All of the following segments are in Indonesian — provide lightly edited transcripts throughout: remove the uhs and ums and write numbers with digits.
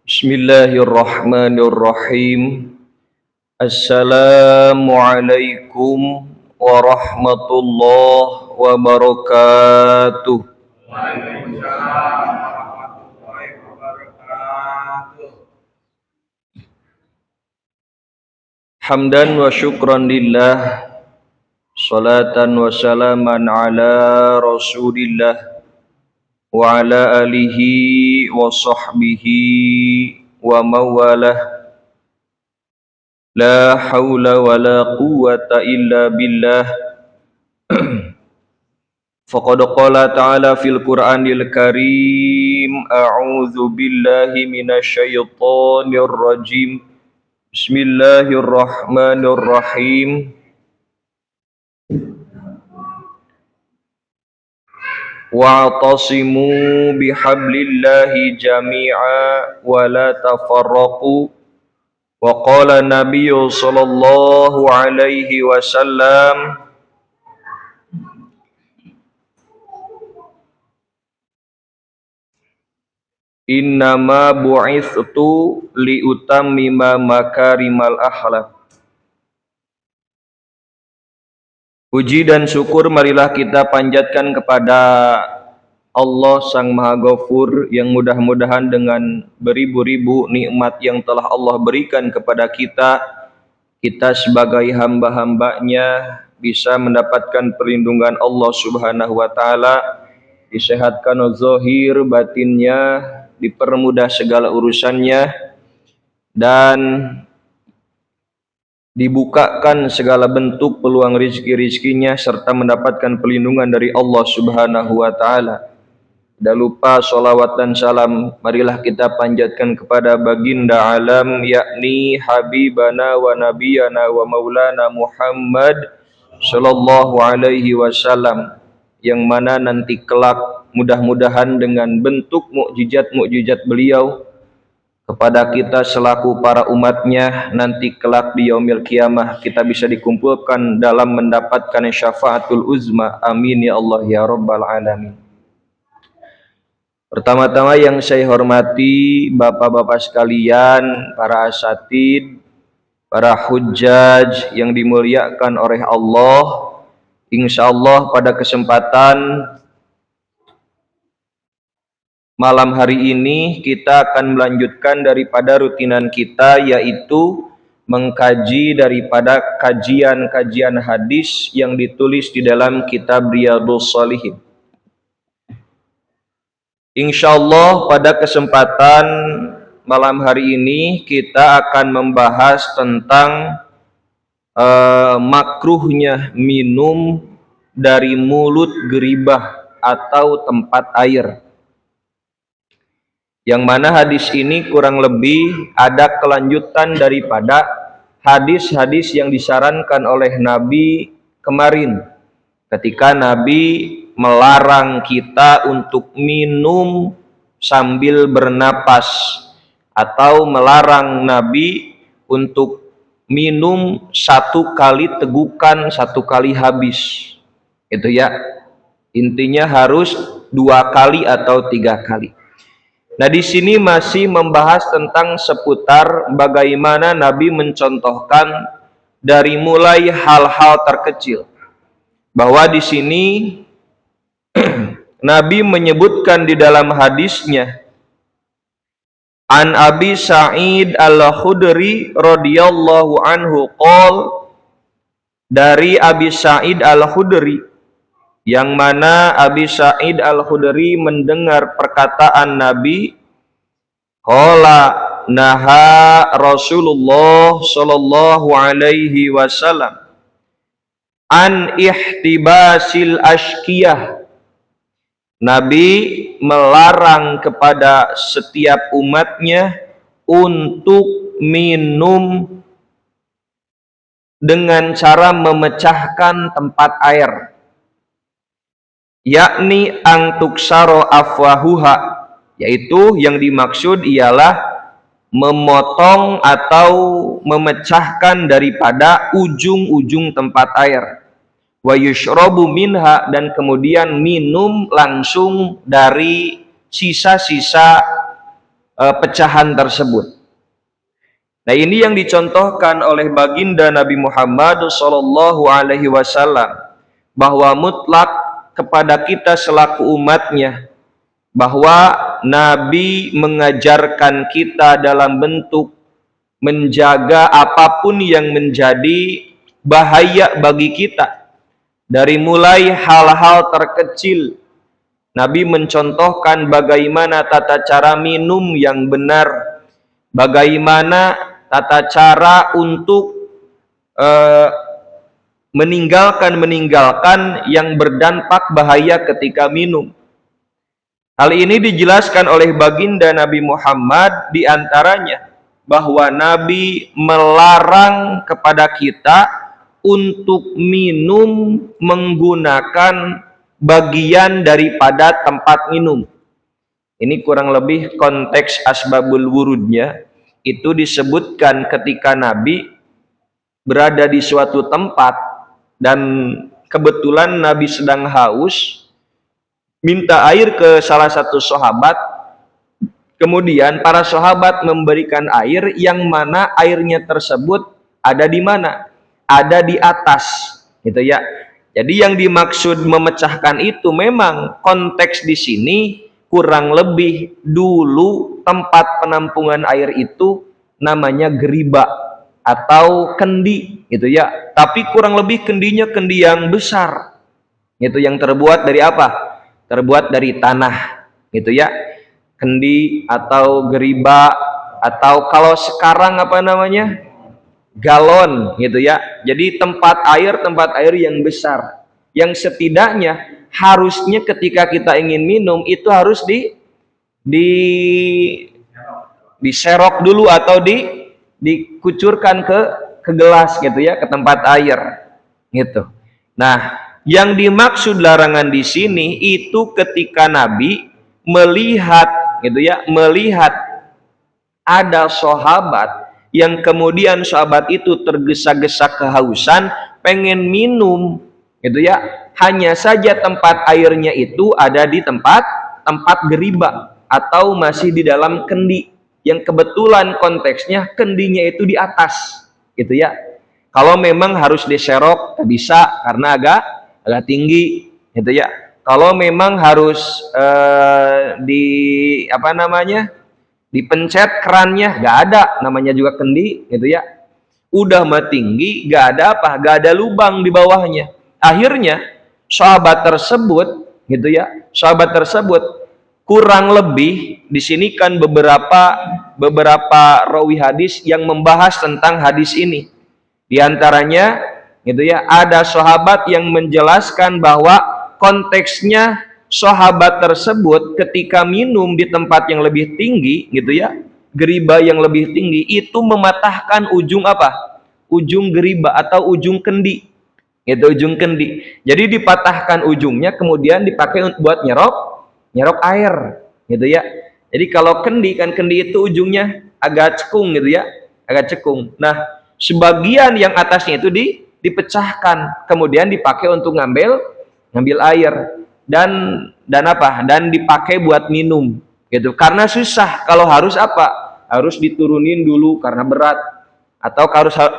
Bismillahirrahmanirrahim. Assalamualaikum warahmatullahi wabarakatuh. Waalaikumsalam warahmatullahi wabarakatuh. Hamdan wa syukran lillah, salatan wa salaman ala rasulillah wa ala alihi wa sahbihi wa mawalah. La hawla wa la quwwata illa billah. Faqad qala ta'ala fil Qur'anil Karim, a'udzu billahi minasyaitonir rajim. Bismillahirrahmanirrahim. Wa'tasimu bihablillahi jami'a wa la tafarraqu. Wa qala Nabiyyu sallallahu alaihi wasallam, innama bu'ithtu liutammima makarimal akhlaq. Puji dan syukur marilah kita panjatkan kepada Allah Sang Maha Ghafur, yang mudah-mudahan dengan beribu-ribu nikmat yang telah Allah berikan kepada kita sebagai hamba-hambanya bisa mendapatkan perlindungan Allah Subhanahu wa Ta'ala, disehatkan zahir batinnya, dipermudah segala urusannya, dan dibukakan segala bentuk peluang rizki-rizkinya, serta mendapatkan perlindungan dari Allah Subhanahu wa Ta'ala. Tidak lupa sholawat dan salam marilah kita panjatkan kepada baginda alam, yakni habibana wa nabiyana wa maulana Muhammad sallallahu alaihi wasallam, yang mana nanti kelak mudah-mudahan dengan bentuk mukjizat-mukjizat beliau kepada kita selaku para umatnya, nanti kelak di yaumil kiamah kita bisa dikumpulkan dalam mendapatkan syafaatul uzma. Amin ya Allah ya rabbal alamin. Pertama-tama yang saya hormati bapak-bapak sekalian, para asatid, para hujjaj yang dimuliakan oleh Allah. Insyaallah pada kesempatan malam hari ini kita akan melanjutkan daripada rutinan kita, yaitu mengkaji daripada kajian-kajian hadis yang ditulis di dalam kitab Riyadhus Shalihin. Insyaallah pada kesempatan malam hari ini kita akan membahas tentang makruhnya minum dari mulut geribah atau tempat air, yang mana hadis ini kurang lebih ada kelanjutan daripada hadis-hadis yang disarankan oleh Nabi kemarin, ketika Nabi melarang kita untuk minum sambil bernapas, atau melarang Nabi untuk minum satu kali tegukan, satu kali habis. Itu ya, intinya harus 2 kali atau 3 kali. Nah, di sini masih membahas tentang seputar bagaimana Nabi mencontohkan dari mulai hal-hal terkecil, bahwa di sini Nabi menyebutkan di dalam hadisnya, An Abi Sa'id Al-Khudri radhiyallahu anhu qol, dari Abi Sa'id Al-Khudri, yang mana Abi Sa'id Al-Khudri mendengar perkataan Nabi, qala naha Rasulullah sallallahu alaihi wasallam an ihtibasil ashkiyah. Nabi melarang kepada setiap umatnya untuk minum dengan cara memecahkan tempat air, yakni angtuksaro afwahuha, yaitu yang dimaksud ialah memotong atau memecahkan daripada ujung-ujung tempat air, wa yushrabu minha, dan kemudian minum langsung dari sisa-sisa pecahan tersebut. Nah, ini yang dicontohkan oleh baginda Nabi Muhammad sallallahu alaihi wasallam, bahwa mutlak kepada kita selaku umatnya, bahwa Nabi mengajarkan kita dalam bentuk menjaga apapun yang menjadi bahaya bagi kita. Dari mulai hal-hal terkecil, Nabi mencontohkan bagaimana tata cara minum yang benar, bagaimana tata cara untuk meninggalkan yang berdampak bahaya ketika minum. Hal ini dijelaskan oleh baginda Nabi Muhammad, diantaranya bahwa Nabi melarang kepada kita untuk minum menggunakan bagian daripada tempat minum. Ini kurang lebih konteks asbabul wurudnya. Itu disebutkan ketika Nabi berada di suatu tempat dan kebetulan Nabi sedang haus, minta air ke salah satu sahabat. Kemudian para sahabat memberikan air, yang mana airnya tersebut ada di mana? Ada di atas, gitu ya. Jadi yang dimaksud memecahkan itu memang konteks di sini kurang lebih dulu tempat penampungan air itu namanya geriba atau kendi, gitu ya. Tapi kurang lebih kendinya kendi yang besar, gitu, yang terbuat dari apa? Terbuat dari tanah, gitu ya. Kendi atau geriba, atau kalau sekarang apa namanya, galon, gitu ya. Jadi tempat air yang besar, yang setidaknya harusnya ketika kita ingin minum itu harus diserok dulu atau dikucurkan ke gelas, gitu ya, ke tempat air, gitu. Nah, yang dimaksud larangan di sini itu ketika Nabi melihat, gitu ya, melihat ada sahabat yang kemudian sahabat itu tergesa-gesa kehausan, pengen minum, gitu ya. Hanya saja tempat airnya itu ada di tempat geriba atau masih di dalam kendi, yang kebetulan konteksnya kendinya itu di atas, gitu ya. Kalau memang harus diserok bisa karena agak tinggi, gitu ya. Kalau memang harus dipencet kerannya, gak ada, namanya juga kendi, gitu ya. Udah mah tinggi, gak ada apa, gak ada lubang di bawahnya. Akhirnya sahabat tersebut, gitu ya, sahabat tersebut kurang lebih di sini kan beberapa rawi hadis yang membahas tentang hadis ini. Di antaranya, gitu ya, ada sahabat yang menjelaskan bahwa konteksnya sahabat tersebut ketika minum di tempat yang lebih tinggi, gitu ya, geriba yang lebih tinggi, itu mematahkan ujung apa? Ujung geriba atau ujung kendi, gitu, ujung kendi. Jadi dipatahkan ujungnya, kemudian dipakai buat nyerok air, gitu ya. Jadi kalau kendi kan, kendi itu ujungnya agak cekung, gitu ya, agak cekung. Nah, sebagian yang atasnya itu dipecahkan, kemudian dipakai untuk ngambil air dan apa? Dan dipakai buat minum, gitu. Karena susah kalau harus apa? Harus diturunin dulu karena berat, atau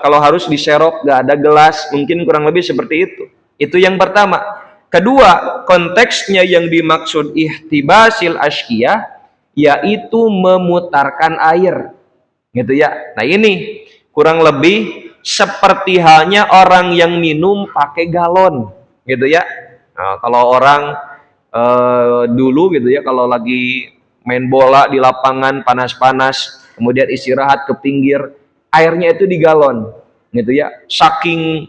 kalau harus diserok, gak ada gelas, mungkin kurang lebih seperti itu. Itu yang pertama. Kedua, konteksnya yang dimaksud ihtibasil asqiyah yaitu memutarkan air. Gitu ya. Nah, ini kurang lebih seperti halnya orang yang minum pakai galon, gitu ya. Nah, kalau orang dulu gitu ya, kalau lagi main bola di lapangan panas-panas, kemudian istirahat ke pinggir, airnya itu di galon, gitu ya. Saking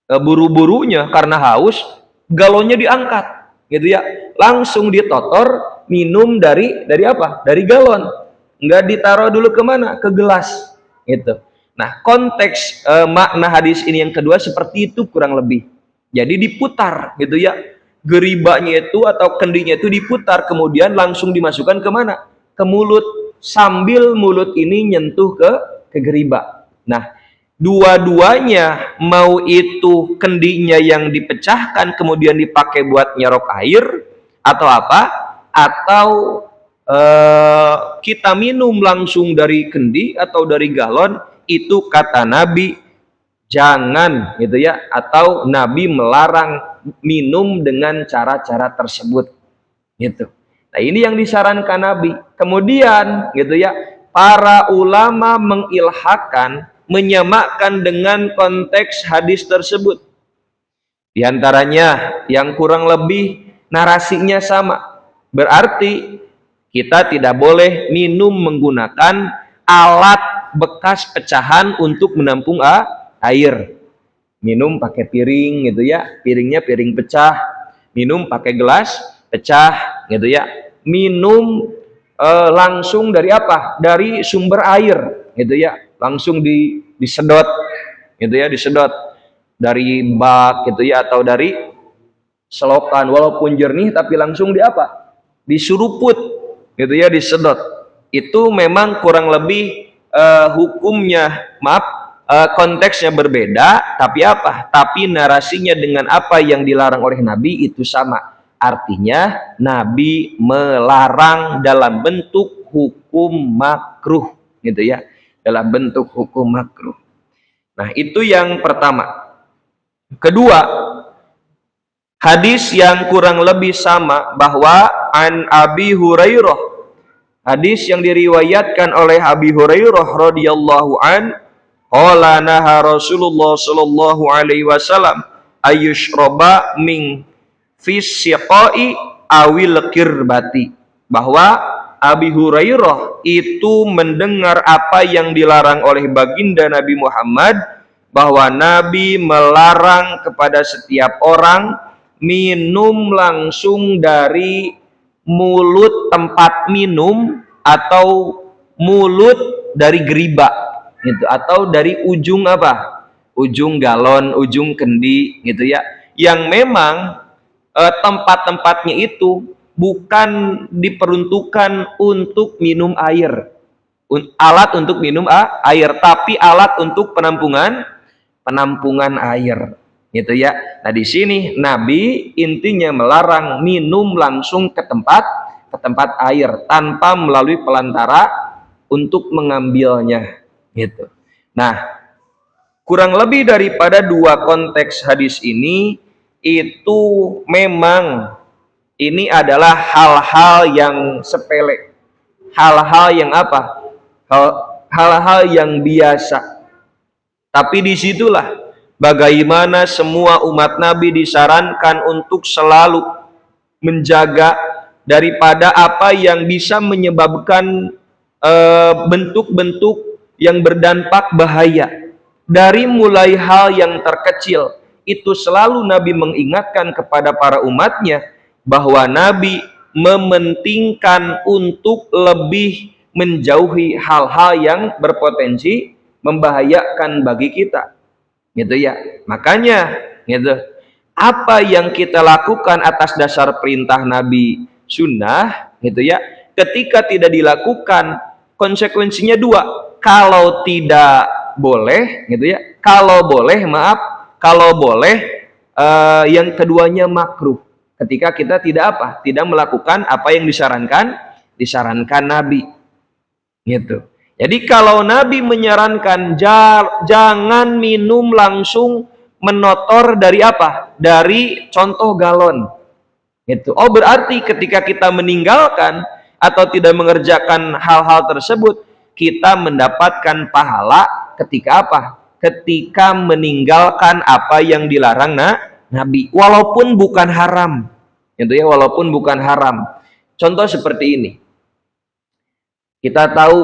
buru-burunya karena haus, galonnya diangkat, gitu ya. Langsung ditotor, minum dari apa? Dari galon. Nggak ditaruh dulu kemana? Ke gelas, gitu. Nah, konteks makna hadis ini yang kedua seperti itu kurang lebih. Jadi diputar, gitu ya. Geribanya itu atau kendinya itu diputar, kemudian langsung dimasukkan kemana? Ke mulut, sambil mulut ini nyentuh ke geriba. Nah, dua-duanya, mau itu kendinya yang dipecahkan kemudian dipakai buat nyerok air atau apa, atau kita minum langsung dari kendi atau dari galon, itu kata Nabi jangan, gitu ya, atau Nabi melarang minum dengan cara-cara tersebut, gitu. Nah, ini yang disarankan Nabi. Kemudian, gitu ya, para ulama mengilhakan, menyamakan dengan konteks hadis tersebut. Di antaranya yang kurang lebih narasinya sama. Berarti kita tidak boleh minum menggunakan alat bekas pecahan untuk menampung air. Minum pakai piring, gitu ya, piringnya piring pecah. Minum pakai gelas pecah, gitu ya. Minum langsung dari apa? Dari sumber air, gitu ya. Langsung disedot, gitu ya, disedot dari bak, gitu ya, atau dari selokan, walaupun jernih tapi langsung di apa? Disuruput, gitu ya, disedot. Itu memang kurang lebih hukumnya, konteksnya berbeda, tapi apa? Tapi narasinya dengan apa yang dilarang oleh Nabi itu sama. Artinya Nabi melarang dalam bentuk hukum makruh, gitu ya, dalam bentuk hukum makruh. Nah, itu yang pertama. Kedua, hadis yang kurang lebih sama, bahwa an Abi Hurairah, hadis yang diriwayatkan oleh Abi Hurairah radhiyallahu an, qala naha Rasulullah sallallahu alaihi wasallam ayyushroba min fisiqai awil kirbati, bahwa Abi Hurairah itu mendengar apa yang dilarang oleh baginda Nabi Muhammad, bahwa Nabi melarang kepada setiap orang minum langsung dari mulut tempat minum atau mulut dari geriba, gitu, atau dari ujung apa? Ujung galon, ujung kendi, gitu ya. Yang memang tempat-tempatnya itu bukan diperuntukkan untuk minum air, alat untuk minum air, tapi alat untuk penampungan air, gitu ya. Nah, di sini Nabi intinya melarang minum langsung ke tempat air tanpa melalui pelantara untuk mengambilnya, gitu. Nah, kurang lebih daripada dua konteks hadis ini itu memang ini adalah hal-hal yang sepele, hal-hal yang apa? Hal-hal yang biasa. Tapi disitulah bagaimana semua umat Nabi disarankan untuk selalu menjaga daripada apa yang bisa menyebabkan bentuk-bentuk yang berdampak bahaya. Dari mulai hal yang terkecil, itu selalu Nabi mengingatkan kepada para umatnya bahwa Nabi mementingkan untuk lebih menjauhi hal-hal yang berpotensi membahayakan bagi kita, gitu ya. Makanya, gitu, apa yang kita lakukan atas dasar perintah Nabi sunnah, gitu ya, ketika tidak dilakukan konsekuensinya dua. Kalau tidak boleh, gitu ya, kalau boleh, kalau boleh, yang keduanya makruh, ketika kita tidak apa, tidak melakukan apa yang disarankan Nabi, gitu. Jadi kalau Nabi menyarankan jangan minum langsung menotor dari apa? Dari contoh galon. Gitu. Oh, berarti ketika kita meninggalkan atau tidak mengerjakan hal-hal tersebut, kita mendapatkan pahala ketika apa? Ketika meninggalkan apa yang dilarang Nabi, walaupun bukan haram. Gitu ya, walaupun bukan haram. Contoh seperti ini. Kita tahu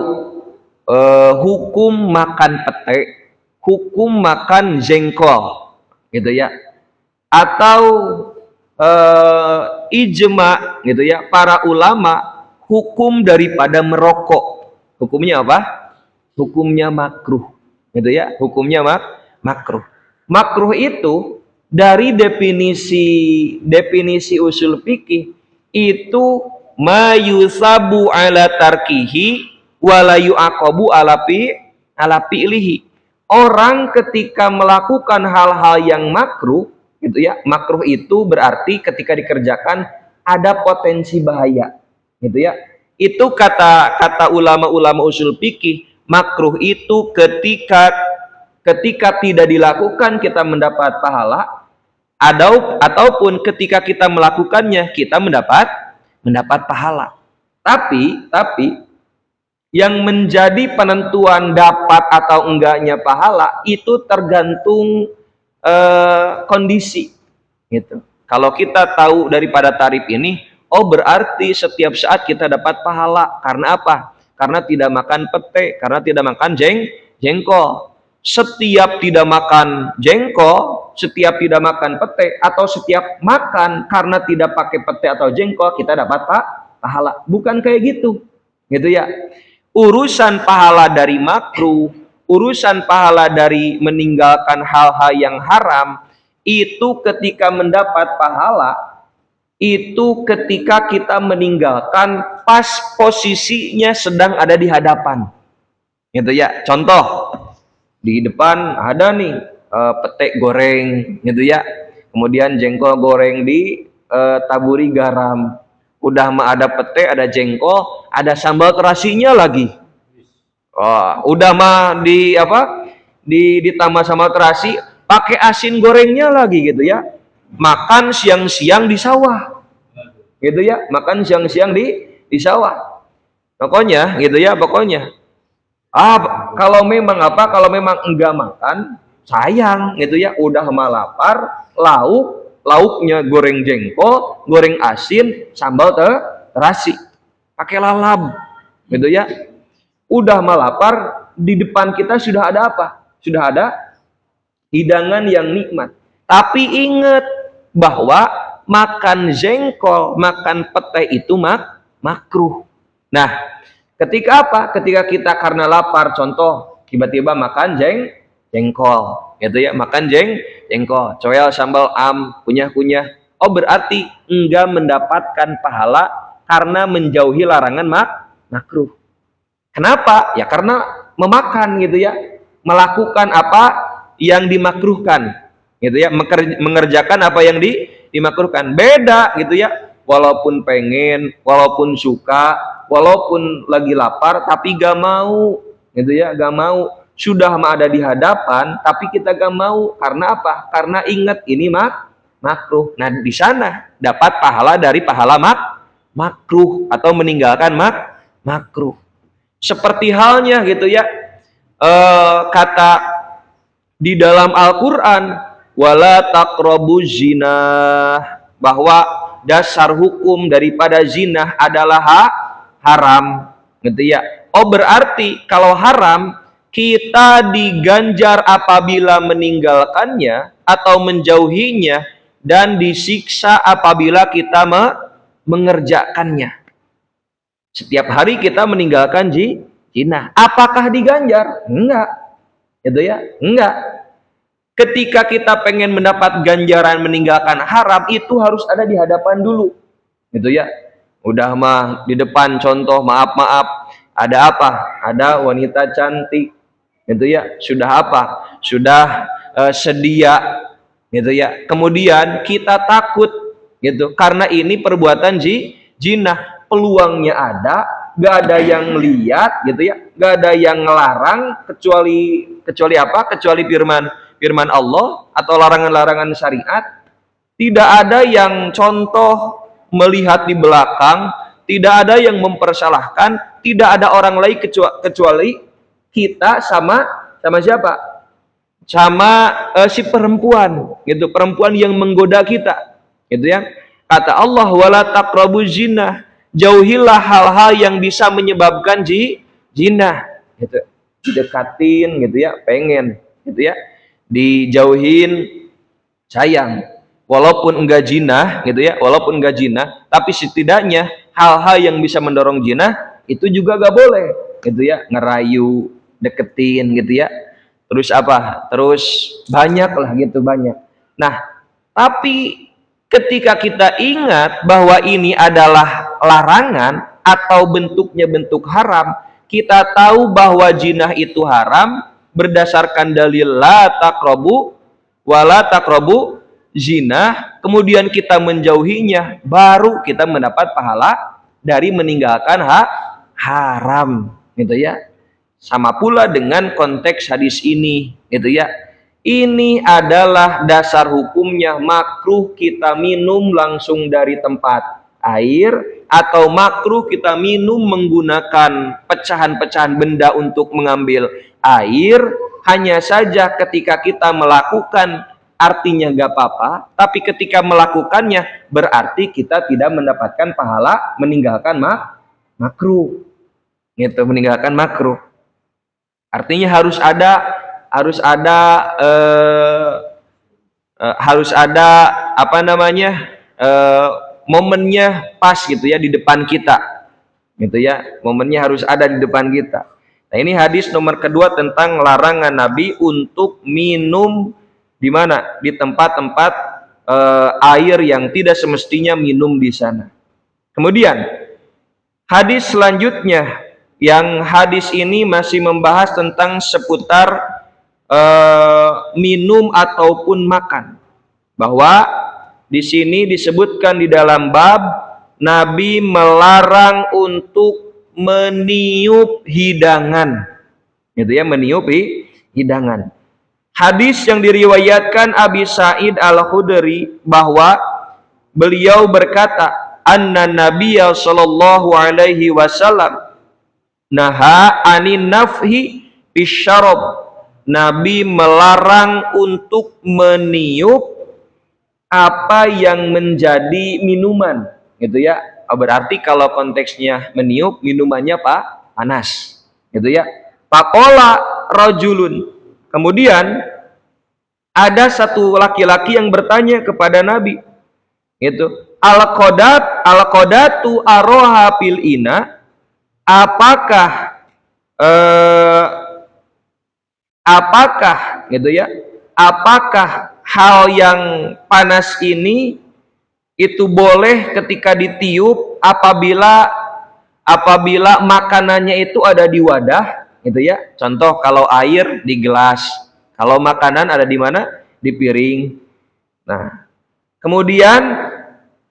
hukum makan pete, hukum makan jengkol, gitu ya. Atau ijma, gitu ya, para ulama hukum daripada merokok. Hukumnya apa? Hukumnya makruh, gitu ya. Hukumnya makruh. Makruh itu dari definisi usul fikih itu mayusabu ala tarkihi wala yu'aqabu ala fi'lihi. Orang ketika melakukan hal-hal yang makruh, gitu ya, makruh itu berarti ketika dikerjakan ada potensi bahaya, gitu ya. Itu kata ulama-ulama usul fikih, makruh itu ketika tidak dilakukan kita mendapat pahala, ataupun ketika kita melakukannya kita mendapat pahala. Tapi yang menjadi penentuan dapat atau enggaknya pahala itu tergantung kondisi, gitu. Kalau kita tahu daripada tarif ini, oh berarti setiap saat kita dapat pahala. Karena apa? Karena tidak makan pete, karena tidak makan jengkol. Setiap tidak makan jengkol, setiap tidak makan pete, atau setiap makan karena tidak pakai pete atau jengkol, kita dapat pahala. Bukan kayak gitu, gitu ya. Urusan pahala dari makruh, urusan pahala dari meninggalkan hal-hal yang haram, itu ketika mendapat pahala, itu ketika kita meninggalkan pas posisinya sedang ada di hadapan, gitu ya. Contoh, di depan ada nih pete goreng, gitu ya, kemudian jengkol goreng di taburi garam. Udah mah ada pete, ada jengkol, ada sambal terasinya lagi. Oh, udah mah ditambah sambal terasi, pakai asin gorengnya lagi, gitu ya. Makan siang-siang di sawah, gitu ya, makan siang-siang di sawah. Pokoknya, gitu ya, pokoknya. Kalau memang enggak makan, sayang, gitu ya. Udah mah lapar, lauknya goreng jengkol, goreng asin, sambal terasi, pakai lalap, gitu ya. Udah mah lapar, di depan kita sudah ada apa? Sudah ada hidangan yang nikmat. Tapi ingat bahwa makan jengkol, makan pete itu makruh. Nah, ketika apa? Ketika kita karena lapar, contoh, tiba-tiba makan jengkol, gitu ya, makan jengkol, coel sambal kunyah-kunyah. Oh, berarti enggak mendapatkan pahala karena menjauhi larangan makruh. Kenapa? Ya karena memakan, gitu ya, melakukan apa yang dimakruhkan, gitu ya, mengerjakan apa yang dimakruhkan. Beda, gitu ya, walaupun pengen, walaupun suka, walaupun lagi lapar, tapi gak mau, gitu ya, gak mau. Sudah mah ada di hadapan, tapi kita gak mau. Karena apa? Karena ingat ini makruh. Nah, di sana dapat pahala dari pahala makruh atau meninggalkan makruh. Seperti halnya, gitu ya, kata di dalam Al-Quran, wala taqrabuz zina, bahwa dasar hukum daripada zina adalah haram, gitu ya. Oh, berarti kalau haram kita diganjar apabila meninggalkannya atau menjauhinya, dan disiksa apabila kita mengerjakannya. Setiap hari kita meninggalkan zina, apakah diganjar? Enggak, gitu ya, enggak. Ketika kita pengen mendapat ganjaran meninggalkan haram, itu harus ada di hadapan dulu, gitu ya. Udah mah di depan, contoh, maaf, ada apa? Ada wanita cantik, gitu ya. Sudah apa? Sudah sedia, gitu ya. Kemudian kita takut, gitu, karena ini perbuatan zina. Peluangnya ada, gak ada yang lihat, gitu ya, gak ada yang ngelarang, kecuali apa? Kecuali firman firman Allah atau larangan-larangan syariat, tidak ada yang contoh melihat di belakang, tidak ada yang mempersalahkan, tidak ada orang lain kecuali kita sama siapa? Sama si perempuan, gitu, perempuan yang menggoda kita, gitu ya. Kata Allah, wala taqrabuz zina, jauhilah hal-hal yang bisa menyebabkan zina, gitu. Didekatin, gitu ya, pengen, gitu ya, dijauhin, sayang, walaupun enggak zina, gitu ya, walaupun enggak zina, tapi setidaknya hal-hal yang bisa mendorong zina itu juga gak boleh, gitu ya, ngerayu, deketin, gitu ya. Terus apa? Terus banyak lah, gitu, banyak. Nah, tapi ketika kita ingat bahwa ini adalah larangan atau bentuknya bentuk haram, kita tahu bahwa zina itu haram berdasarkan dalil la taqrabu wala taqrabu zina, kemudian kita menjauhinya, baru kita mendapat pahala dari meninggalkan haram, gitu ya. Sama pula dengan konteks hadis ini, gitu ya. Ini adalah dasar hukumnya makruh kita minum langsung dari tempat air, atau makruh kita minum menggunakan pecahan-pecahan benda untuk mengambil air. Hanya saja ketika kita melakukan artinya gak apa-apa, tapi ketika melakukannya berarti kita tidak mendapatkan pahala meninggalkan makruh, gitu, meninggalkan makruh. Artinya harus ada apa namanya, momennya pas, gitu ya, di depan kita, gitu ya, momennya harus ada di depan kita. Nah, ini hadis nomor kedua tentang larangan Nabi untuk minum di mana, di tempat-tempat air yang tidak semestinya minum di sana. Kemudian hadis selanjutnya, yang hadis ini masih membahas tentang seputar minum ataupun makan, bahwa di sini disebutkan di dalam bab Nabi melarang untuk meniup hidangan, gitu ya, meniup hidangan. Hadis yang diriwayatkan Abi Sa'id Al-Khudri bahwa beliau berkata, anna Nabiyya sallallahu alaihi wasallam naha anin nafhi bisyarab, Nabi melarang untuk meniup apa yang menjadi minuman, gitu ya. Berarti kalau konteksnya meniup, minumannya panas, gitu ya. Faqala rajulun, kemudian ada satu laki-laki yang bertanya kepada Nabi, gitu, al-qadatu aroha fil ina, apakah gitu ya, apakah hal yang panas ini itu boleh ketika ditiup apabila makanannya itu ada di wadah, gitu ya. Contoh, kalau air di gelas, kalau makanan ada di mana? Di piring. Nah, kemudian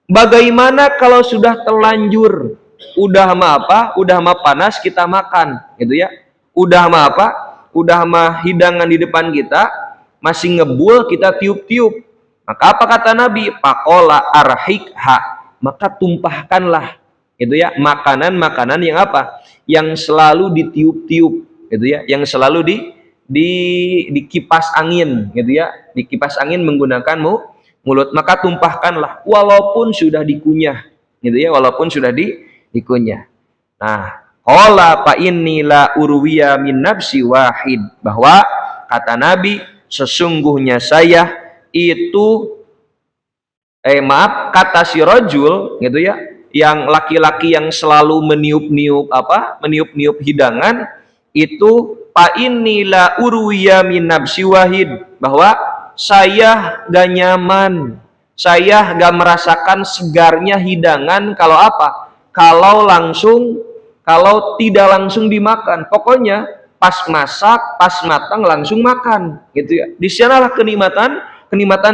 bagaimana kalau sudah terlanjur, udah mah panas kita makan, gitu ya. Udah mah hidangan di depan kita masih ngebul, kita tiup-tiup. Maka apa kata Nabi? Faqala arhikha, maka tumpahkanlah, gitu ya, makanan-makanan yang apa? Yang selalu ditiup-tiup, gitu ya, yang selalu di kipas angin, gitu ya, di kipas angin menggunakan mulut, maka tumpahkanlah walaupun sudah dikunyah, gitu ya, walaupun sudah dikunyah. Nah, qala fa inni la urwiya min nafsi wahid, bahwa kata Nabi, sesungguhnya saya itu kata si rajul, gitu ya, yang laki-laki yang selalu meniup-niup hidangan itu, fa inni la urwiya min nafsi wahid, bahwa saya gak nyaman, saya gak merasakan segarnya hidangan kalau kalau tidak langsung dimakan. Pokoknya pas masak, pas matang langsung makan, gitu ya. Di sanalah kenikmatan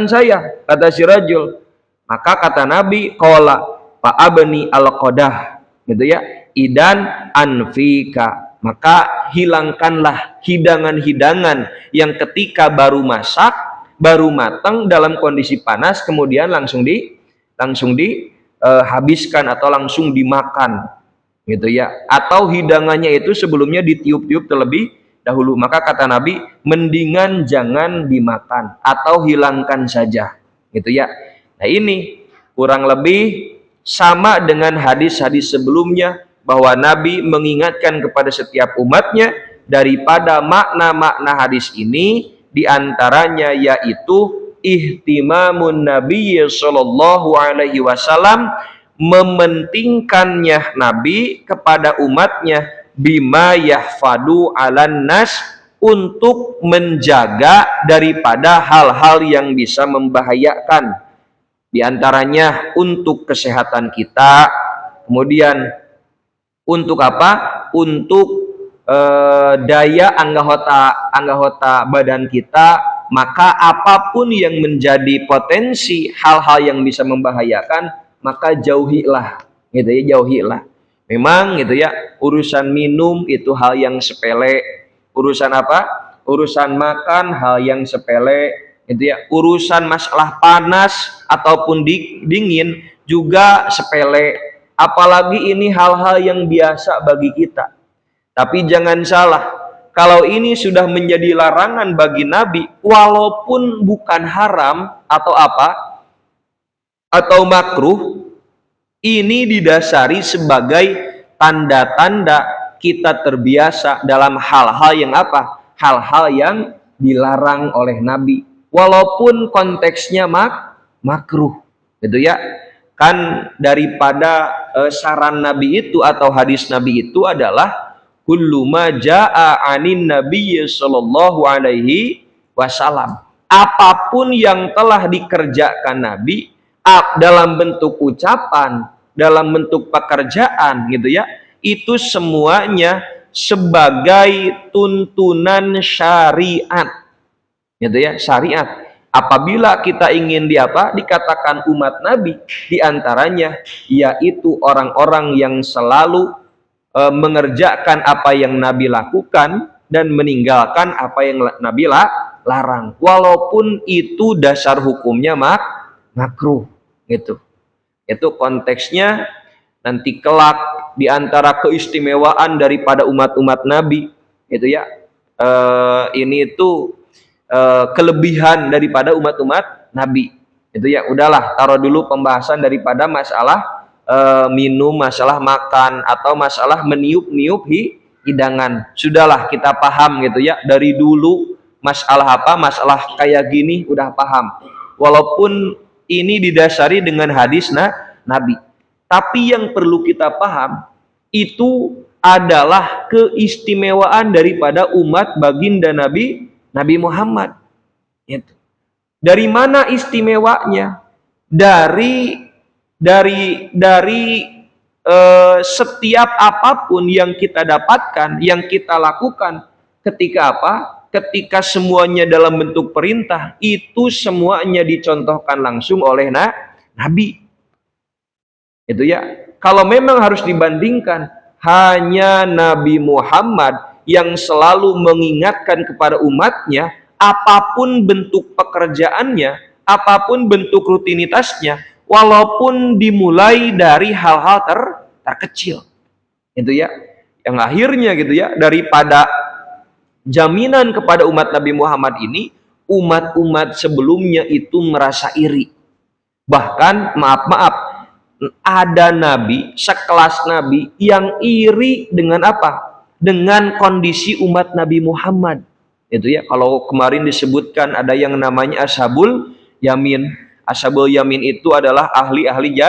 saya, kata si rajul. Maka kata Nabi, qala fa abni al-qadah, gitu ya, idan anfika, maka hilangkanlah hidangan-hidangan yang ketika baru masak, baru matang dalam kondisi panas, kemudian langsung dihabiskan atau langsung dimakan, gitu ya. Atau hidangannya itu sebelumnya ditiup-tiup terlebih dahulu. Maka kata Nabi, mendingan jangan dimakan atau hilangkan saja, gitu ya. Nah, ini kurang lebih sama dengan hadis-hadis sebelumnya, bahwa Nabi mengingatkan kepada setiap umatnya daripada makna-makna hadis ini, diantaranya yaitu ihtimamun Nabi sallallahu alaihi wasallam, mementingkannya Nabi kepada umatnya bima yahfadu alan nas, untuk menjaga daripada hal-hal yang bisa membahayakan, diantaranya untuk kesehatan kita, kemudian untuk apa? Untuk daya anggota badan kita. Maka apapun yang menjadi potensi hal-hal yang bisa membahayakan, maka jauhilah, gitu ya, jauhilah. Memang gitu ya, urusan minum itu hal yang sepele, urusan apa? Urusan makan hal yang sepele, gitu ya. Urusan masalah panas ataupun dingin juga sepele. Apalagi ini hal-hal yang biasa bagi kita. Tapi jangan salah, kalau ini sudah menjadi larangan bagi Nabi, walaupun bukan haram atau apa, atau makruh, ini didasari sebagai tanda-tanda kita terbiasa dalam hal-hal yang apa? Hal-hal yang dilarang oleh Nabi. Walaupun konteksnya makruh, gitu ya. Kan daripada saran Nabi itu atau hadis Nabi itu adalah kullu ma jaa anin nabiyyi sallallahu alaihi wasallam. Apapun yang telah dikerjakan Nabi dalam bentuk ucapan, dalam bentuk pekerjaan, gitu ya, itu semuanya sebagai tuntunan syariat, gitu ya, syariat. Apabila kita ingin dikatakan umat Nabi, diantaranya yaitu orang-orang yang selalu mengerjakan apa yang Nabi lakukan dan meninggalkan apa yang Nabi larang, walaupun itu dasar hukumnya makruh, gitu. Itu konteksnya. Nanti kelak diantara keistimewaan daripada umat-umat Nabi, gitu ya, ini itu kelebihan daripada umat-umat Nabi, itu ya. Udahlah, taruh dulu pembahasan daripada masalah minum, masalah makan, atau masalah meniup-niup hidangan. Sudahlah, kita paham, gitu ya, dari dulu masalah apa, masalah kayak gini udah paham, walaupun ini didasari dengan hadis Nabi. Tapi yang perlu kita paham itu adalah keistimewaan daripada umat baginda Nabi Muhammad. Itu. Dari mana istimewanya? Dari setiap apapun yang kita dapatkan, yang kita lakukan, ketika apa? Ketika semuanya dalam bentuk perintah, itu semuanya dicontohkan langsung oleh Nabi. Itu ya. Kalau memang harus dibandingkan, hanya Nabi Muhammad yang selalu mengingatkan kepada umatnya, apapun bentuk pekerjaannya, apapun bentuk rutinitasnya, walaupun dimulai dari hal-hal terkecil, itu ya, yang akhirnya, gitu ya, daripada jaminan kepada umat Nabi Muhammad ini, umat-umat sebelumnya itu merasa iri. Bahkan maaf, ada nabi, sekelas nabi yang iri dengan apa? Dengan kondisi umat Nabi Muhammad. Itu ya, kalau kemarin disebutkan ada yang namanya Ashabul Yamin. Ashabul Yamin itu adalah ahli-ahli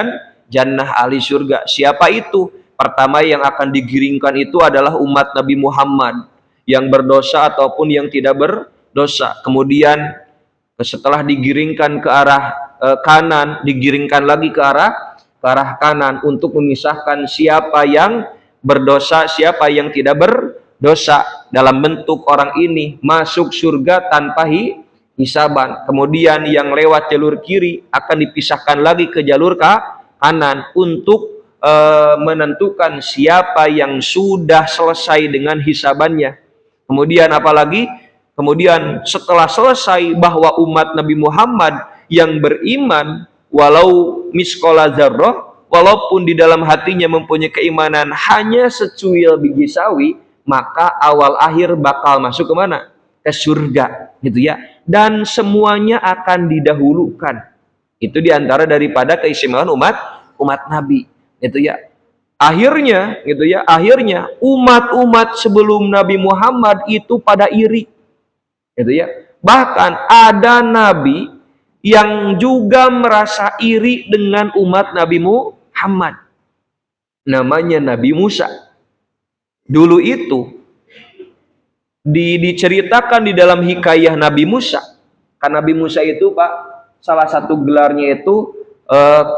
jannah, ahli surga. Siapa itu? Pertama yang akan digiringkan itu adalah umat Nabi Muhammad yang berdosa ataupun yang tidak berdosa. Kemudian setelah digiringkan ke arah kanan, digiringkan lagi ke arah kanan untuk memisahkan siapa yang berdosa, siapa yang tidak berdosa. Dalam bentuk orang ini masuk surga tanpa hisaban. Kemudian yang lewat jalur kiri akan dipisahkan lagi ke jalur kanan untuk menentukan siapa yang sudah selesai dengan hisabannya. Kemudian apalagi? Kemudian setelah selesai bahwa umat Nabi Muhammad yang beriman walau miskola dzarrah, walaupun di dalam hatinya mempunyai keimanan hanya secuil biji sawi, maka awal akhir bakal masuk ke mana? Ke surga, gitu ya. Dan semuanya akan didahulukan. Itu diantara daripada keistimewaan umat Nabi, gitu ya. Akhirnya, gitu ya. Akhirnya umat-umat sebelum Nabi Muhammad itu pada iri, gitu ya. Bahkan ada nabi yang juga merasa iri dengan umat Nabi Muhammad. Namanya Nabi Musa. Dulu itu diceritakan di dalam hikayah Nabi Musa. Karena Nabi Musa itu, Pak, salah satu gelarnya itu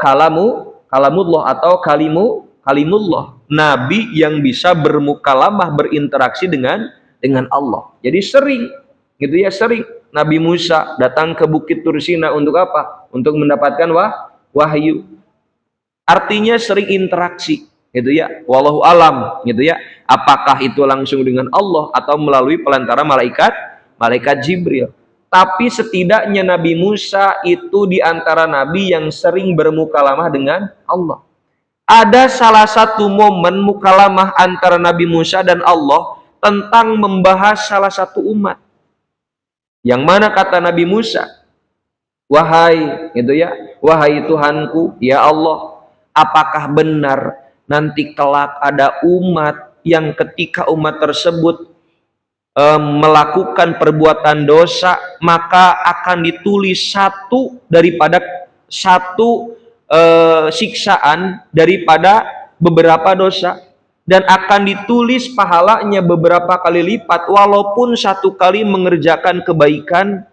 kalamullah atau kalimullah. Nabi yang bisa bermukalamah, berinteraksi dengan Allah. Jadi sering, gitu ya, sering Nabi Musa datang ke Bukit Tursina untuk apa? Untuk mendapatkan wahyu. Artinya sering interaksi, gitu ya. Wallahu alam, gitu ya. Apakah itu langsung dengan Allah atau melalui pelantara malaikat Jibril. Tapi setidaknya Nabi Musa itu di antara nabi yang sering bermukalamah dengan Allah. Ada salah satu momen mukalamah antara Nabi Musa dan Allah tentang membahas salah satu umat. Yang mana kata Nabi Musa, wahai, gitu ya, wahai Tuhanku, ya Allah, apakah benar nanti kelak ada umat yang ketika umat tersebut melakukan perbuatan dosa, maka akan ditulis satu siksaan daripada beberapa dosa, dan akan ditulis pahalanya beberapa kali lipat walaupun satu kali mengerjakan kebaikan.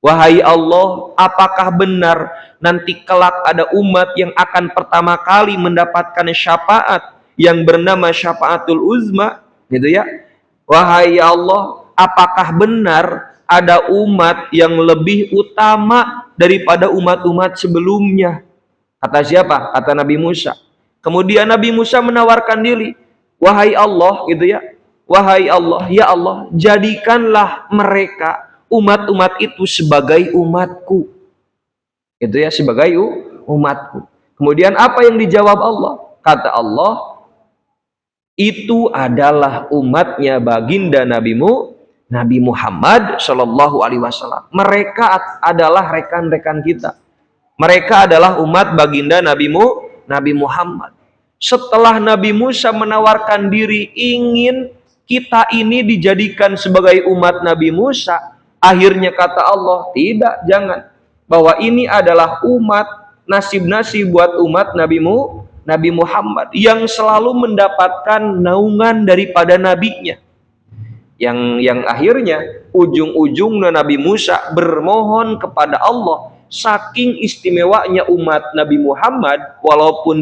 Wahai Allah, apakah benar nanti kelak ada umat yang akan pertama kali mendapatkan syafaat yang bernama syafaatul uzma, gitu ya. Wahai Allah, apakah benar ada umat yang lebih utama daripada umat-umat sebelumnya? Kata siapa? Kata Nabi Musa. Kemudian Nabi Musa menawarkan diri, wahai Allah, gitu ya, wahai Allah, ya Allah, jadikanlah mereka umat-umat itu sebagai umatku, gitu ya, sebagai umatku. Kemudian apa yang dijawab Allah? Kata Allah, itu adalah umatnya baginda Nabi Muhammad Shallallahu Alaihi Wasallam. Mereka adalah rekan-rekan kita. Mereka adalah umat baginda Nabi Muhammad. Setelah Nabi Musa menawarkan diri ingin kita ini dijadikan sebagai umat Nabi Musa, akhirnya kata Allah, tidak, jangan. Bahwa ini adalah umat, nasib-nasib buat umat Nabi Muhammad yang selalu mendapatkan naungan daripada nabinya. Yang akhirnya ujung-ujungnya Nabi Musa bermohon kepada Allah. Saking istimewanya umat Nabi Muhammad, walaupun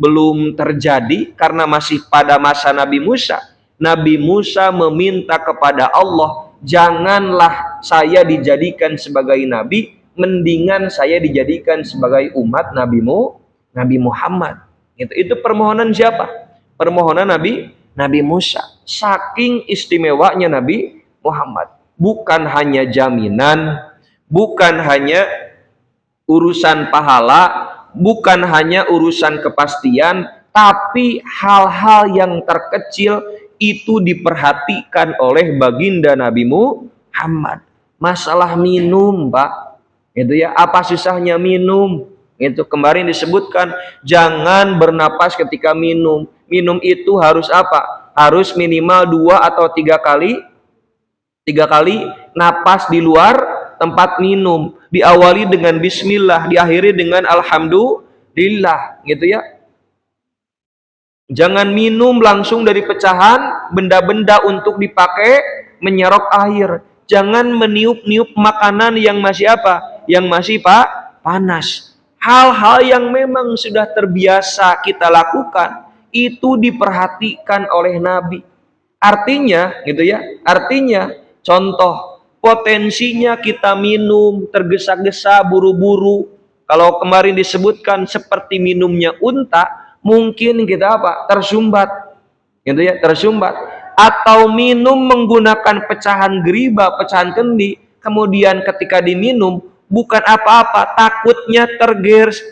belum terjadi karena masih pada masa Nabi Musa. Nabi Musa meminta kepada Allah, janganlah saya dijadikan sebagai nabi, mendingan saya dijadikan sebagai umat Nabi Muhammad. Itu permohonan siapa? Permohonan Nabi Musa. Saking istimewanya Nabi Muhammad. Bukan hanya jaminan, bukan hanya urusan pahala, bukan hanya urusan kepastian, tapi hal-hal yang terkecil itu diperhatikan oleh baginda Nabi Muhammad. Masalah minum, Pak, itu ya, apa susahnya minum? Itu kemarin disebutkan, jangan bernapas ketika minum. Minum itu harus apa? Harus minimal 2 atau 3 kali napas di luar tempat minum. Diawali dengan bismillah, diakhiri dengan alhamdulillah, gitu ya. Jangan minum langsung dari pecahan benda-benda untuk dipakai menyerok air. Jangan meniup-niup makanan yang masih apa? Yang masih panas. Hal-hal yang memang sudah terbiasa kita lakukan itu diperhatikan oleh Nabi. Artinya, gitu ya. Artinya, contoh potensinya kita minum tergesa-gesa, buru-buru, Kalau kemarin disebutkan seperti minumnya unta, mungkin kita apa? Tersumbat. Gitu ya, tersumbat. Atau minum menggunakan pecahan geriba, pecahan kendi, kemudian ketika diminum bukan apa-apa, takutnya tergores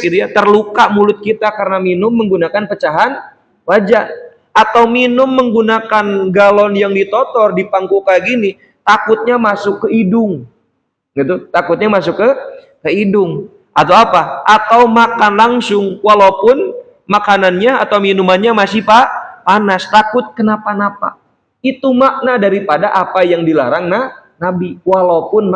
gitu ya, terluka mulut kita karena minum menggunakan pecahan wajan. Atau minum menggunakan galon yang ditotor di pangku kayak gini, takutnya masuk ke hidung. Gitu, takutnya masuk ke hidung. Atau apa? Atau makan langsung walaupun makanannya atau minumannya masih panas, takut kenapa-napa. Itu makna daripada apa yang dilarang Nabi, walaupun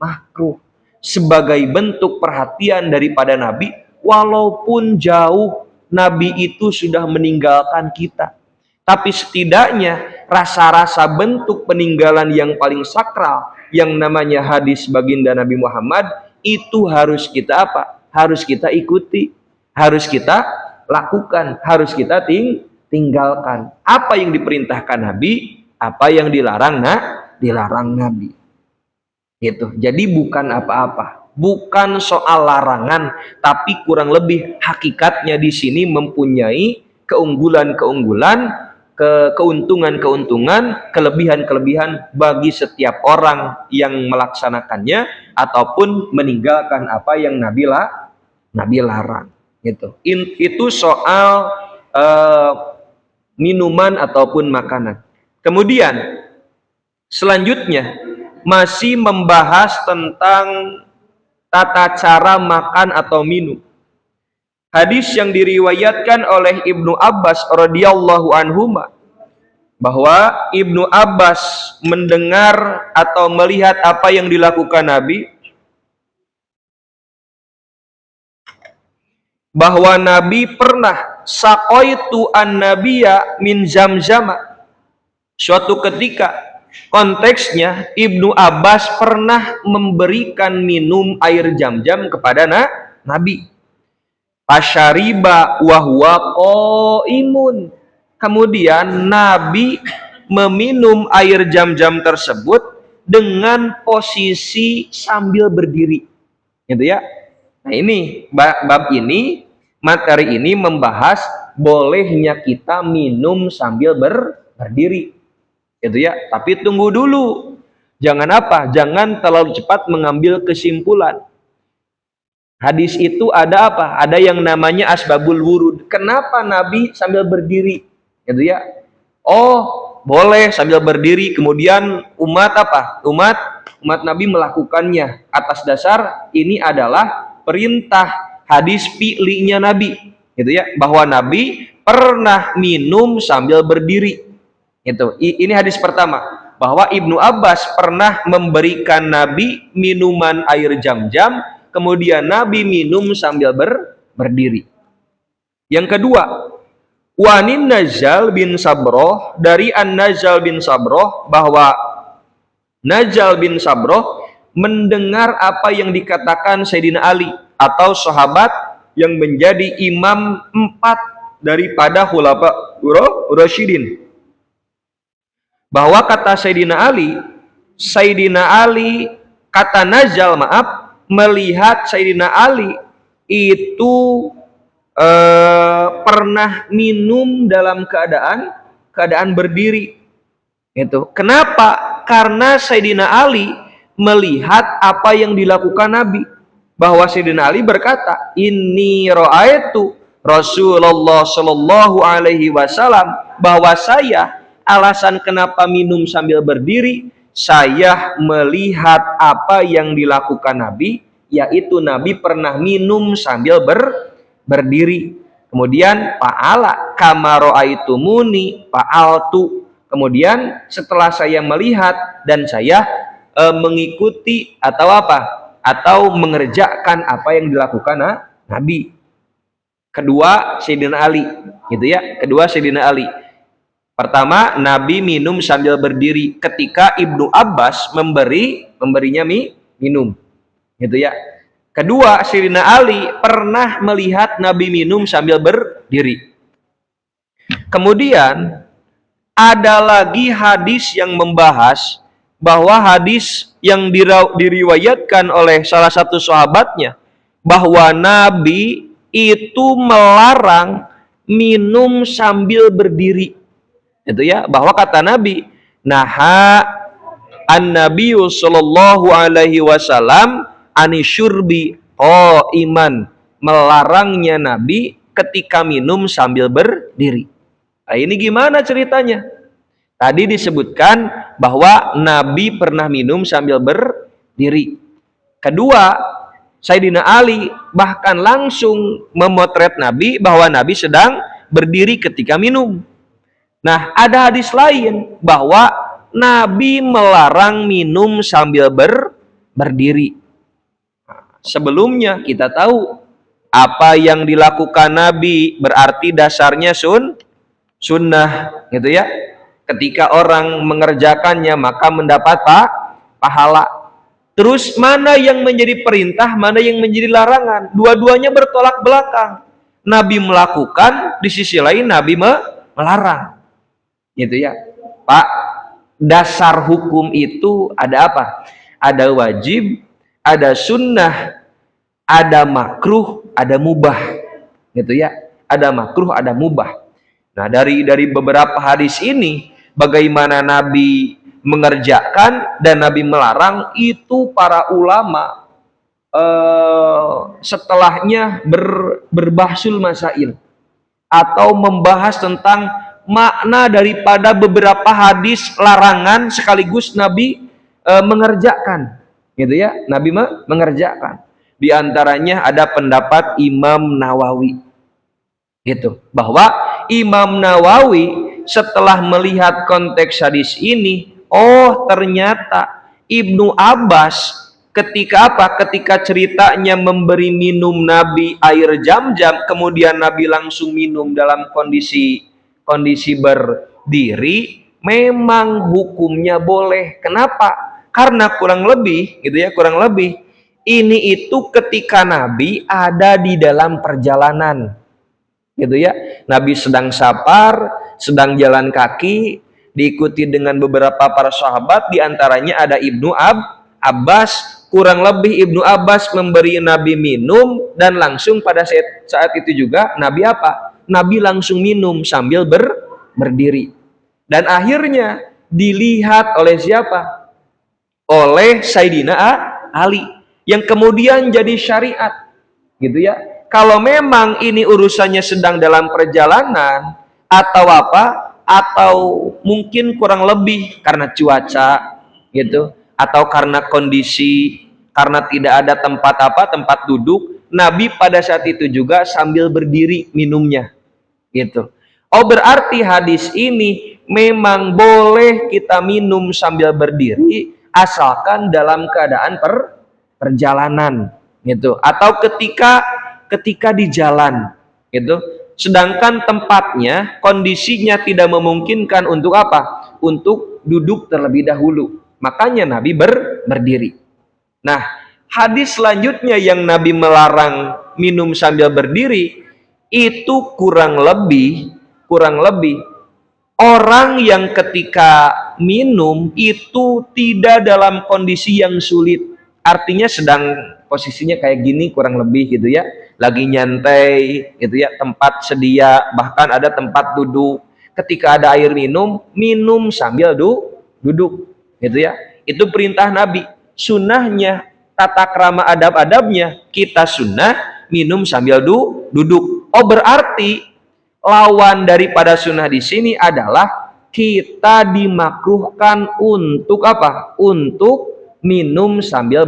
makruh. Sebagai bentuk perhatian daripada Nabi, walaupun jauh Nabi itu sudah meninggalkan kita, tapi setidaknya rasa-rasa bentuk peninggalan yang paling sakral, yang namanya hadis baginda Nabi Muhammad, itu harus kita apa? Harus kita ikuti, harus kita lakukan, harus kita tinggalkan. Apa yang diperintahkan Nabi, apa yang dilarang Nabi. Gitu. Jadi bukan apa-apa, bukan soal larangan, tapi kurang lebih hakikatnya di sini mempunyai keunggulan-keunggulan, keuntungan-keuntungan, kelebihan-kelebihan bagi setiap orang yang melaksanakannya ataupun meninggalkan apa yang Nabi larang. Gitu. Itu soal minuman ataupun makanan. Kemudian selanjutnya masih membahas tentang tata cara makan atau minum. Hadis yang diriwayatkan oleh Ibnu Abbas radhiyallahu anhuma, bahwa Ibnu Abbas mendengar atau melihat apa yang dilakukan Nabi, bahwa Nabi pernah saqaitu an-nabiyya min zamzama. Suatu ketika, konteksnya Ibnu Abbas pernah memberikan minum air Zam-Zam kepada Nabi. Fasyariba wa huwa qaimun. Kemudian Nabi meminum air Zam-Zam tersebut dengan posisi sambil berdiri. Gitu ya. Nah, ini bab ini, materi ini membahas bolehnya kita minum sambil berdiri. Gitu ya. Tapi tunggu dulu. Jangan apa? Jangan terlalu cepat mengambil kesimpulan. Hadis itu ada apa? Ada yang namanya asbabul wurud. Kenapa Nabi sambil berdiri? Gitu ya. Oh, boleh sambil berdiri. Kemudian umat apa? Umat Nabi melakukannya atas dasar ini adalah perintah, hadis fi'linya Nabi. Gitu ya. Bahwa Nabi pernah minum sambil berdiri. Itu. Ini hadis pertama, bahwa Ibnu Abbas pernah memberikan Nabi minuman air Zam-Zam, kemudian Nabi minum sambil berdiri. Yang kedua, wanin Najal bin Sabroh, dari An-Najal bin Sabroh, bahwa Najal bin Sabroh mendengar apa yang dikatakan Sayyidina Ali, atau sahabat yang menjadi imam 4 daripada khulafa Rasyidin. Bahwa kata Sayyidina Ali, kata Najal, melihat Sayyidina Ali itu pernah minum dalam keadaan berdiri. Itu. Kenapa? Karena Sayyidina Ali melihat apa yang dilakukan Nabi. Bahwa Sayyidina Ali berkata, "Inni ra'aitu Rasulullah sallallahu alaihi wasallam," bahwa saya, alasan kenapa minum sambil berdiri, saya melihat apa yang dilakukan Nabi, yaitu Nabi pernah minum sambil berdiri. Kemudian fa'ala kama ra'aitumuni fa'altu. Kemudian setelah saya melihat dan saya mengikuti atau apa? Atau mengerjakan apa yang dilakukan Nabi. Kedua Sayyidina Ali, gitu ya. Kedua Sayyidina Ali. Pertama, Nabi minum sambil berdiri ketika Ibnu Abbas memberinya minum. Gitu ya. Kedua, Sayyidina Ali pernah melihat Nabi minum sambil berdiri. Kemudian ada lagi hadis yang membahas bahwa hadis yang diriwayatkan oleh salah satu sahabatnya bahwa Nabi itu melarang minum sambil berdiri. Itu ya, bahwa kata Nabi, naha an-nabiyyu sallallahu alaihi wasallam anisyurbi iman, melarangnya Nabi ketika minum sambil berdiri. Nah, ini gimana ceritanya? Tadi disebutkan bahwa Nabi pernah minum sambil berdiri. Kedua, Sayyidina Ali bahkan langsung memotret Nabi bahwa Nabi sedang berdiri ketika minum. Nah, ada hadis lain bahwa Nabi melarang minum sambil berdiri. Sebelumnya kita tahu apa yang dilakukan Nabi berarti dasarnya sunnah, gitu ya. Ketika orang mengerjakannya maka mendapat pahala. Terus mana yang menjadi perintah, mana yang menjadi larangan? Dua-duanya bertolak belakang. Nabi melakukan, di sisi lain Nabi melarang. Gitu ya, Pak. Dasar hukum itu ada apa? Ada wajib, ada sunnah, ada makruh, ada mubah. Gitu ya, ada makruh, ada mubah. Nah, dari beberapa hadis ini, bagaimana Nabi mengerjakan dan Nabi melarang, itu para ulama setelahnya berbahsul masail atau membahas tentang makna daripada beberapa hadis larangan sekaligus Nabi mengerjakan, gitu ya. Nabi mengerjakan. Di antaranya ada pendapat Imam Nawawi, gitu, bahwa Imam Nawawi setelah melihat konteks hadis ini, oh ternyata Ibnu Abbas ketika apa? Ketika ceritanya memberi minum Nabi air Zam-Zam, kemudian Nabi langsung minum dalam kondisi berdiri, memang hukumnya boleh. Kenapa? Karena kurang lebih, gitu ya, kurang lebih ini itu ketika Nabi ada di dalam perjalanan, gitu ya. Nabi sedang safar, sedang jalan kaki, diikuti dengan beberapa para sahabat, diantaranya ada Ibnu Abbas. Kurang lebih Ibnu Abbas memberi Nabi minum, dan langsung pada saat itu juga Nabi apa? Nabi langsung minum sambil berdiri. Dan akhirnya dilihat oleh siapa? Oleh Sayyidina Ali, yang kemudian jadi syariat, gitu ya. Kalau memang ini urusannya sedang dalam perjalanan atau apa, atau mungkin kurang lebih karena cuaca, gitu, atau karena kondisi, karena tidak ada tempat duduk, Nabi pada saat itu juga sambil berdiri minumnya, gitu. Oh, berarti hadis ini memang boleh kita minum sambil berdiri asalkan dalam keadaan perjalanan, gitu, atau ketika di jalan, gitu. Sedangkan tempatnya, kondisinya tidak memungkinkan untuk apa? Untuk duduk terlebih dahulu. Makanya Nabi berdiri. Nah, hadis selanjutnya yang Nabi melarang minum sambil berdiri, itu kurang lebih orang yang ketika minum itu tidak dalam kondisi yang sulit. Artinya sedang posisinya kayak gini kurang lebih, gitu ya. Lagi nyantai, gitu ya, tempat sedia, bahkan ada tempat duduk. Ketika ada air minum sambil duduk, gitu ya. Itu perintah Nabi. Sunnahnya, tata krama adab-adabnya, kita sunnah minum sambil duduk. Oh, berarti lawan daripada sunnah di sini adalah kita dimakruhkan untuk apa? Untuk minum sambil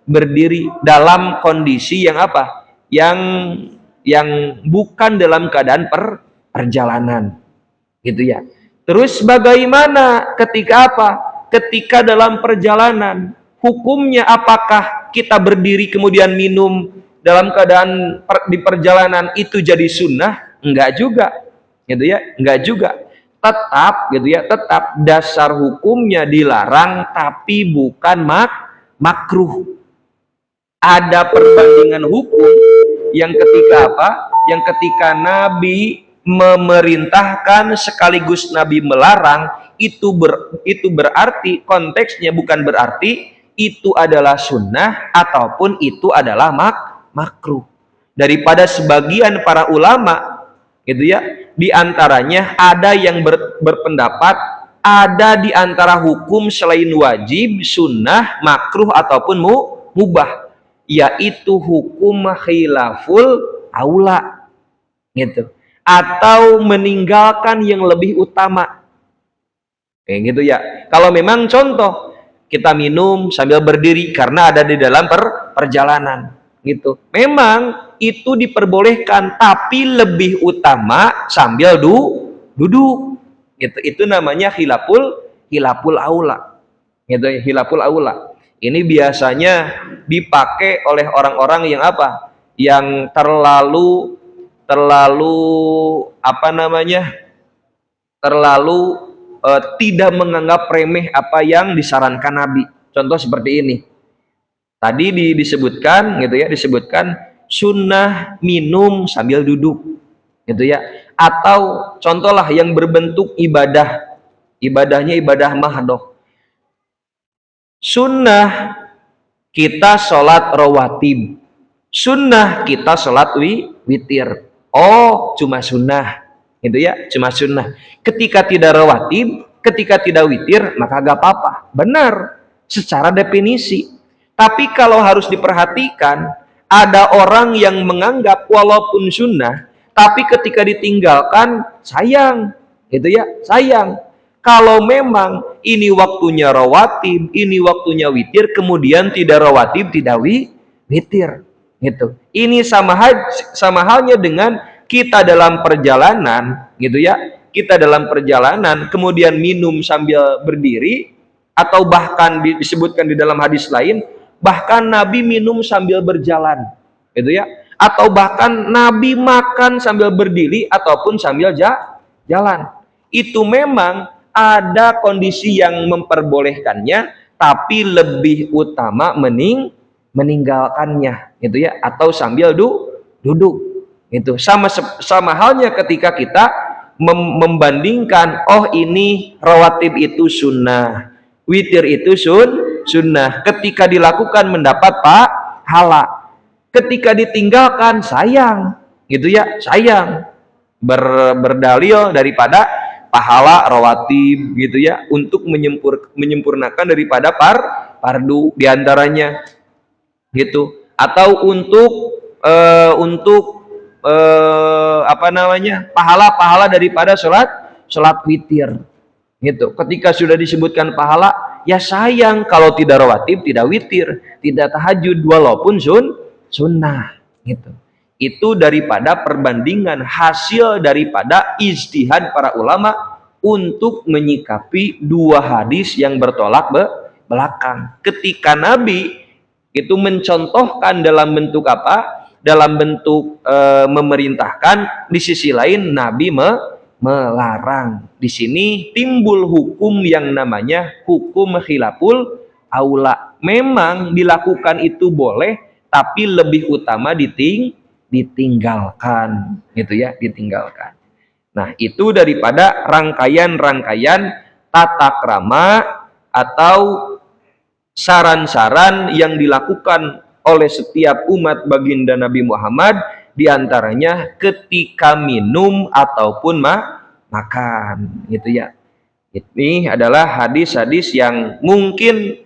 berdiri dalam kondisi yang apa? Yang bukan dalam keadaan perjalanan, gitu ya. Terus bagaimana ketika apa? Ketika dalam perjalanan, hukumnya apakah kita berdiri kemudian minum dalam keadaan di perjalanan itu jadi sunnah? Enggak juga, gitu ya. Enggak juga. Tetap, gitu ya, tetap dasar hukumnya dilarang, tapi bukan makruh. Ada perbandingan hukum yang ketika apa? Yang ketika Nabi memerintahkan sekaligus Nabi melarang, itu berarti konteksnya bukan berarti itu adalah sunnah ataupun itu adalah makruh. Daripada sebagian para ulama gitu ya, diantaranya ada yang berpendapat ada di antara hukum selain wajib, sunnah, makruh ataupun mubah, yaitu hukum khilaful aula gitu, atau meninggalkan yang lebih utama kayak gitu ya. Kalau memang contoh kita minum sambil berdiri karena ada di dalam perjalanan gitu, memang itu diperbolehkan, tapi lebih utama sambil duduk gitu. Itu namanya khilaful aula gitu ya, khilaful aula. Ini biasanya dipakai oleh orang-orang yang apa, yang terlalu apa namanya, terlalu tidak menganggap remeh apa yang disarankan Nabi. Contoh seperti ini tadi disebutkan gitu ya, disebutkan sunnah minum sambil duduk gitu ya, atau contohlah yang berbentuk ibadahnya ibadah mahdoh, sunnah kita sholat rawatib, sunnah kita sholat witir. Oh, cuma sunnah gitu ya, cuma sunnah. Ketika tidak rawatib, ketika tidak witir, maka gak apa-apa, benar secara definisi. Tapi kalau harus diperhatikan, ada orang yang menganggap walaupun sunnah, tapi ketika ditinggalkan sayang gitu ya, sayang. Kalau memang ini waktunya rawatib, ini waktunya witir, kemudian tidak rawatib, tidak witir gitu. Ini sama halnya dengan kita dalam perjalanan gitu ya. Kita dalam perjalanan kemudian minum sambil berdiri, atau bahkan disebutkan di dalam hadis lain, bahkan Nabi minum sambil berjalan gitu ya, atau bahkan Nabi makan sambil berdiri ataupun sambil jalan. Itu memang ada kondisi yang memperbolehkannya, tapi lebih utama meninggalkannya gitu ya, atau sambil duduk itu. Sama halnya ketika kita membandingkan, oh ini rawatib itu sunnah, witir itu sunnah, ketika dilakukan mendapat pahala, ketika ditinggalkan sayang gitu ya, sayang. Berdalil daripada pahala rawatib gitu ya, untuk menyempurnakan daripada fardu diantaranya gitu, atau untuk apa namanya, pahala daripada sholat witir gitu. Ketika sudah disebutkan pahala, ya sayang kalau tidak rawatib, tidak witir, tidak tahajud walaupun sunnah gitu. Itu daripada perbandingan hasil daripada ijtihad para ulama untuk menyikapi dua hadis yang bertolak belakang. Ketika Nabi itu mencontohkan dalam bentuk apa? Dalam bentuk memerintahkan, di sisi lain Nabi melarang. Di sini timbul hukum yang namanya hukum khilaful aula. Memang dilakukan itu boleh, tapi lebih utama ditinggalkan gitu ya, ditinggalkan. Nah, itu daripada rangkaian-rangkaian tata krama atau saran-saran yang dilakukan oleh setiap umat baginda Nabi Muhammad, diantaranya ketika minum ataupun makan gitu ya. Ini adalah hadis-hadis yang mungkin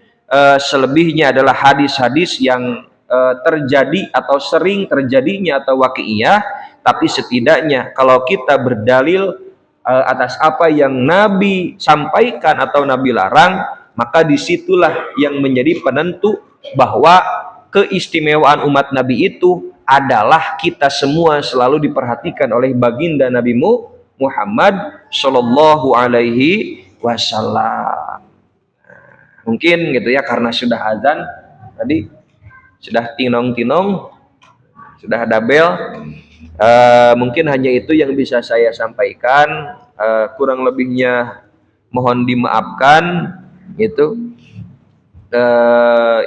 selebihnya adalah hadis-hadis yang terjadi atau sering terjadinya atau waqi'iyah, tapi setidaknya kalau kita berdalil atas apa yang Nabi sampaikan atau Nabi larang, maka disitulah yang menjadi penentu bahwa keistimewaan umat Nabi itu adalah kita semua selalu diperhatikan oleh baginda Nabi Muhammad Shallallahu Alaihi Wasallam. Mungkin gitu ya, karena sudah azan tadi, sudah tinong-tinong, sudah ada bel, mungkin hanya itu yang bisa saya sampaikan. Kurang lebihnya mohon dimaafkan gitu.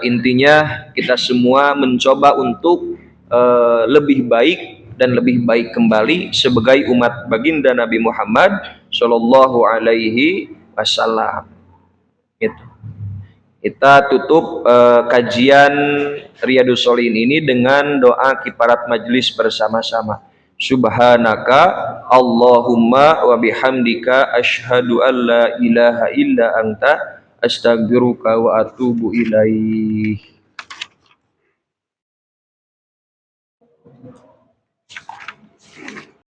Intinya kita semua mencoba untuk lebih baik dan lebih baik kembali sebagai umat baginda Nabi Muhammad Shallallahu Alaihi wassalam. Gitu. Kita tutup kajian Riyadhus Shalihin ini dengan doa kifarat majelis bersama-sama. Subhanaka Allahumma wa bihamdika asyhadu an la ilaha illa anta astaghfiruka wa atubu ilaih.